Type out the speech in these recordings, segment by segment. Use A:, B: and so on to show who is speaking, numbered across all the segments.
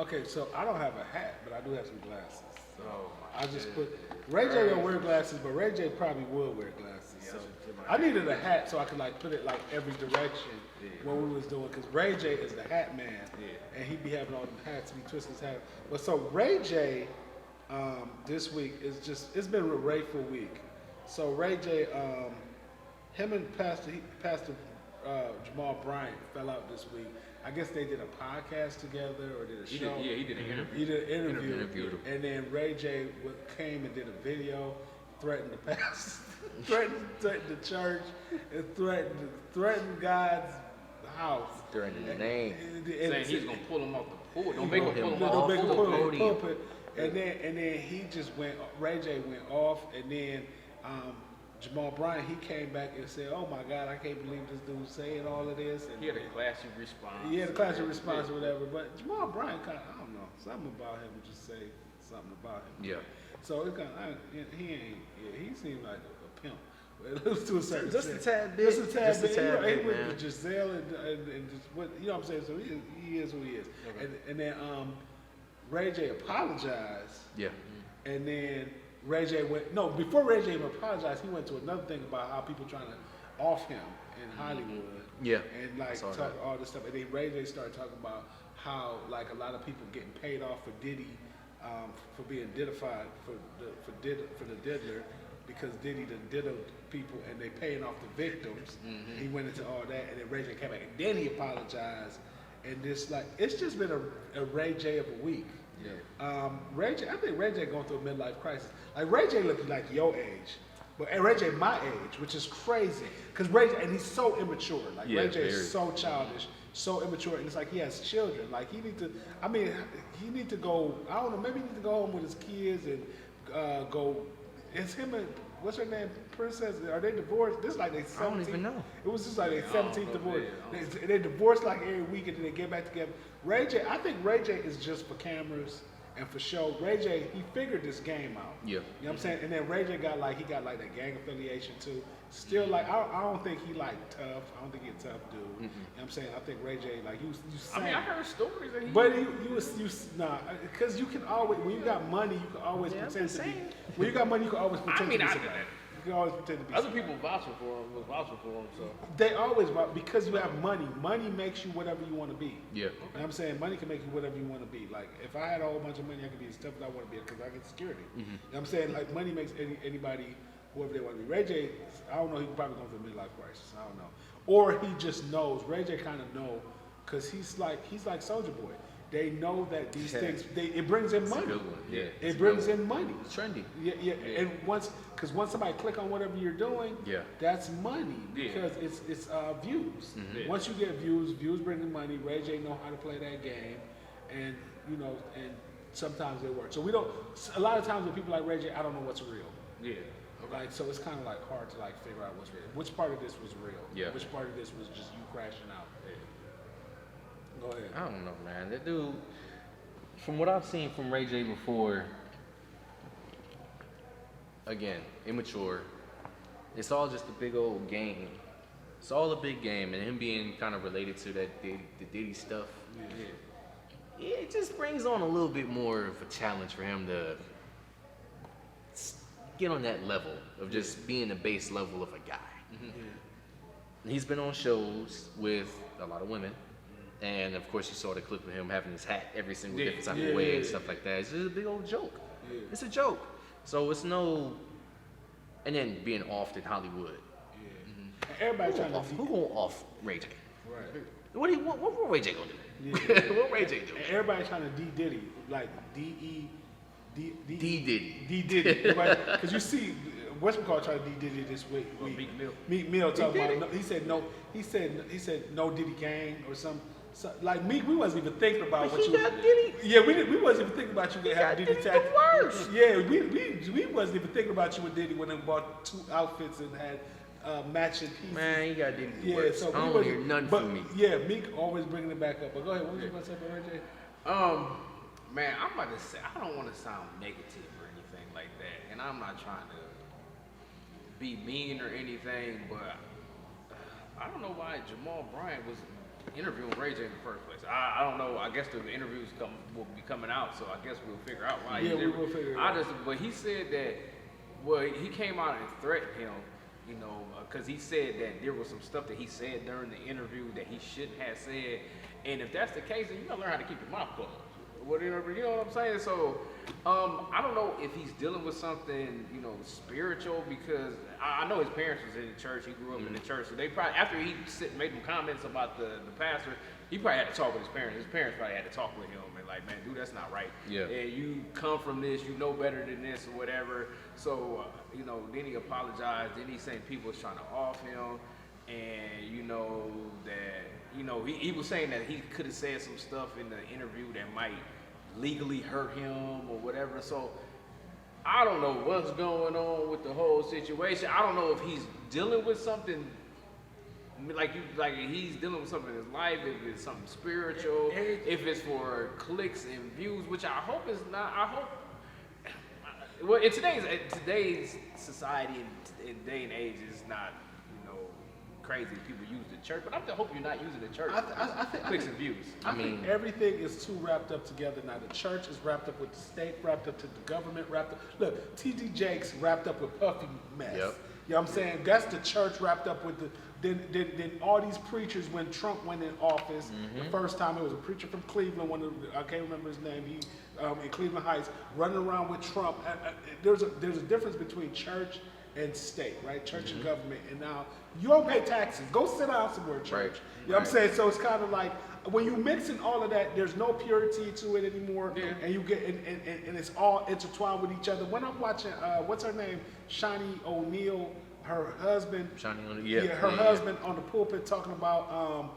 A: Okay, so I don't have a hat, but I do have some glasses. So
B: Oh,
A: I just put Ray J don't wear glasses, but Ray J probably would wear glasses. So I needed a hat so I could like put it like every direction when we was doing, because Ray J is the hat man, and he be having all the hats, be twisting his hat. But so Ray J, this week is just it's been a Rayful week. So Ray J, him and Pastor Jamal Bryant fell out this week. I guess they did a podcast together or did a show.
B: He did an interview.
A: He did an interview.
C: Interviewed him.
A: And then Ray J came and did a video, threatened the pastor, threatened the church, and threatened God's house.
C: Threatening the name.
B: Saying he's going to pull him off the pulpit. Don't make him pull him
A: Don't
B: off
A: make him
B: the
A: pull him off the
B: podium.
A: pulpit. And then he just went, Ray J went off, and then Jamal Bryant, he came back and said, "Oh my God, I can't believe this dude's saying all of this." And
B: He had a classy response.
A: he had a classy response or whatever. But Jamal Bryant kind of, I don't know, something about him would just say something about him.
C: Yeah.
A: So it kind of, he seemed like a pimp. It was to a certain
C: Just a
A: extent.
C: tad bit.
A: Just a tad
C: Just a
A: bit.
C: tad
A: You know,
C: bit,
A: he went
C: man.
A: with Giselle and just what, you know what I'm saying? So he is who he is.
B: Okay.
A: And then Ray J apologized.
C: Yeah.
A: And then Ray J before Ray J even apologized, he went to another thing about how people trying to off him in Hollywood.
C: Yeah.
A: And like
C: saw
A: talk
C: that.
A: all this stuff. And then Ray J started talking about how like a lot of people getting paid off for Diddy, for being didified for the diddler, because Diddy done diddled people and they paying off the victims. He went into all that, and then Ray J came back and then he apologized. And this like it's just been a Ray J of a week.
C: Yeah.
A: Ray J, I think Ray J going through a midlife crisis. Like Ray J looking like your age, but and Ray J my age, which is crazy. Cause Ray J, and he's so immature. Like
C: Yeah,
A: Ray J
C: very.
A: is so childish, so immature, and it's like he has children. Like he need to. I mean, he need to go. I don't know. Maybe he need to go home with his kids and go. It's him and what's her name? Princess. Are they divorced? This is like they 17th.
C: I don't even know.
A: It was just like their
B: I don't
A: 17th
B: know,
A: divorce.
B: man.
A: They divorce like every week and then they get back together. Ray J, I think Ray J is just for cameras and for show. Ray J, he figured this game out.
C: Yeah.
A: You know what I'm saying? And then Ray J got like that gang affiliation too. Still like I don't think he like tough. I don't think he a tough dude. You know what I'm saying? I think Ray J like you
B: I mean, I heard stories that he.
A: but because you can always when you got money you can always
C: Yeah,
A: pretend to be.
C: saying.
A: When you got money you can always pretend
B: mean,
A: to be
B: I-
A: somebody. You can always pretend to be
B: Other
A: somebody.
B: people vouching for him, was vouching for him, so.
A: They always because you have money. Money makes you whatever you want to be.
C: Yeah.
A: You know what I'm saying? Money can make you whatever you want to be. Like, if I had a whole bunch of money, I could be as tough as I want to be because I get security. You know what I'm saying? Like, money makes anybody whoever they want to be. Ray J, I don't know, he's probably going through a midlife crisis. I don't know. Or he just knows. Ray J kind of know because he's like Soulja Boy. They know that these things, it brings in
C: It's a
A: money.
C: good one. Yeah.
A: It
C: It's a
A: brings
C: good
A: in money.
C: It's trendy.
A: Yeah. And once somebody click on whatever you're doing,
C: Yeah.
A: that's money
B: Yeah.
A: because it's views.
B: Yeah.
A: Once you get views bring in money. Ray J know how to play that game, and and sometimes they work. So we don't. A lot of times with people like Ray J, I don't know what's real.
B: Yeah.
A: Like so, it's kind of like hard to like figure out what's real. Which part of this was real?
C: Yeah.
A: Which part of this was just you crashing out? Go ahead.
C: I don't know, man. That dude, from what I've seen from Ray J before, again, immature. It's all just a big old game. It's all a big game, and him being kind of related to the Diddy stuff. Yeah, it just brings on a little bit more of a challenge for him to get on that level of just being the base level of a guy. He's been on shows with a lot of women. And of course, you saw the clip of him having his hat every single different type of way and stuff like that. It's just a big old joke.
A: Yeah.
C: It's a joke. So it's no. And then being offed in Hollywood.
A: Yeah. And everybody trying to
C: Who going off Ray J?
A: right.
C: What Ray J gonna do?
A: Yeah.
C: What Ray J do?
A: And everybody trying to D Diddy like D
C: Diddy.
A: Diddy. Because you see, Westbrook trying to D Diddy this week.
B: Meek Mill.
A: Meek Mill talking
C: Diddy?
A: about. He said no. He said no Diddy gang or some. So, like Meek, we wasn't even thinking about
C: But
A: what
C: he
A: you.
C: got Diddy.
A: Yeah, we wasn't even thinking about you getting
C: got
A: Diddy
C: Diddy the
A: tattoo.
C: worst.
A: Yeah, we wasn't even thinking about you and Diddy when they bought 2 outfits and had matching pieces.
C: Man, he got Diddy the
A: Yeah,
C: worst.
A: so
C: I
A: we
C: don't want to
A: wasn't-
C: hear nothing
A: but,
C: from me.
A: Yeah, Meek always bringing it back up. But go ahead, what was you about to say about Ray J?
B: Man, I'm about to say, I don't want to sound negative or anything like that, and I'm not trying to be mean or anything, but I don't know why Jamal Bryant was interviewing Ray J in the first place. I don't know. I guess the interviews will be coming out, so I guess we'll figure out why.
A: Yeah, we will figure it out.
B: But he said that. Well, he came out and threatened him, because he said that there was some stuff that he said during the interview that he shouldn't have said. And if that's the case, then you gotta learn how to keep your mouth closed. Whatever, you know what I'm saying? So, I don't know if he's dealing with something, spiritual, because I know his parents was in the church. He grew up in the church, so they probably, after he made them comments about the pastor, he probably had to talk with his parents. His parents probably had to talk with him and like, man, dude, that's not right. Yeah. And you come from this, you know better than this or whatever. So, then he apologized. Then he's saying people was trying to off him, and he was saying that he could have said some stuff in the interview that might legally hurt him or whatever. So I don't know what's going on with the whole situation. I don't know if he's dealing with something like he's dealing with something in his life, if it's something spiritual, if it's for clicks and views, which I hope is not. I hope. Well, in today's society and day and age, is not crazy. People use the church, but I hope you're not using the church. I think clicks and views.
A: I think everything is too wrapped up together now. The church is wrapped up with the state, wrapped up to the government, wrapped up. Look, T.D. Jakes wrapped up with Puffy mess. Yep. You know what I'm saying? That's the church wrapped up with the. Then all these preachers, when Trump went in office, the first time it was a preacher from Cleveland. I can't remember his name. He in Cleveland Heights, running around with Trump. There's a difference between church and state, right? Church and government. And now you don't pay taxes. Go sit down somewhere, church. Right. You know what I'm saying? So it's kind of like when you mix in all of that, there's no purity to it anymore, and you get and it's all intertwined with each other. When I'm watching, what's her name, Shani O'Neal, her husband, husband on the pulpit talking about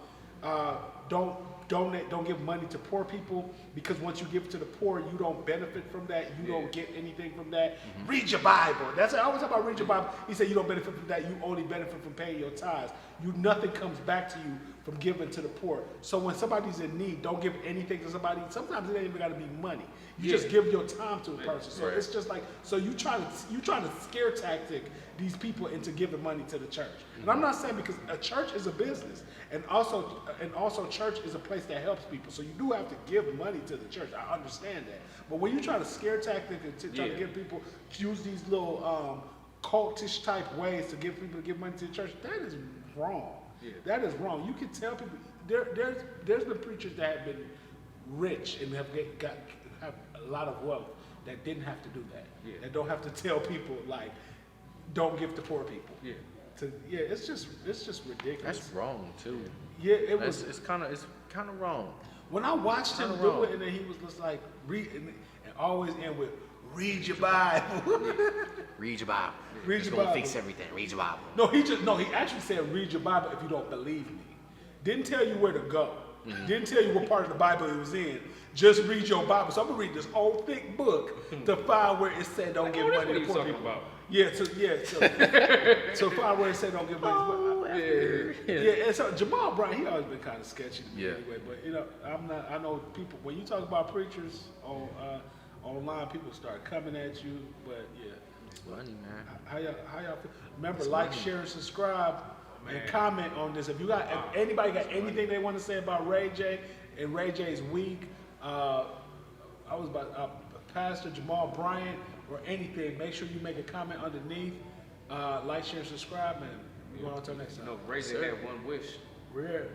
A: don't give money to poor people, because once you give it to the poor, you don't benefit from that. You don't get anything from that. Read your Bible. That's I always talk about read your Bible. He said you don't benefit from that. You only benefit from paying your tithes. Nothing comes back to you from giving to the poor. So when somebody's in need, don't give anything to somebody. Sometimes it ain't even got to be money. You just give your time to a person. So it's just like, so you trying to scare tactic these people into giving money to the church. And I'm not saying, because a church is a business, and also church is a place that helps people. So you do have to give money to the church. I understand that. But when you try to scare tactic and try to get people to use these little cultish type ways to get people to give money to the church, that is wrong. Yeah. That is wrong. You can tell people, there's been preachers that have been rich and have a lot of wealth that didn't have to do that. Yeah. That don't have to tell people like, don't give to poor people. Yeah. It's just ridiculous.
C: That's wrong too.
A: Yeah, it's
C: kind of wrong.
A: When I watched him do it, and then he was just like read and always end with read your Bible.
C: Read your Bible.
A: Read
C: it's
A: your
C: gonna
A: Bible.
C: Fix everything. Read your Bible.
A: No, he actually said read your Bible if you don't believe me. Didn't tell you where to go. Didn't tell you what part of the Bible it was in. Just read your Bible. So I'm gonna read this whole thick book to find where it said don't give money to poor people. About. So find where it said don't give money. And so Jamal Bryant, he always been kind of sketchy to me anyway. But I know people, when you talk about preachers on online, people start coming at you. But
C: it's funny, man.
A: How y'all feel? Remember, like, share, and subscribe, and comment on this. If anybody got anything they want to say about Ray J and Ray J's week, Pastor Jamal Bryant, or anything, make sure you make a comment underneath. Like, share, subscribe, and we're on until next time.
B: Ray J had one wish.
A: Yeah.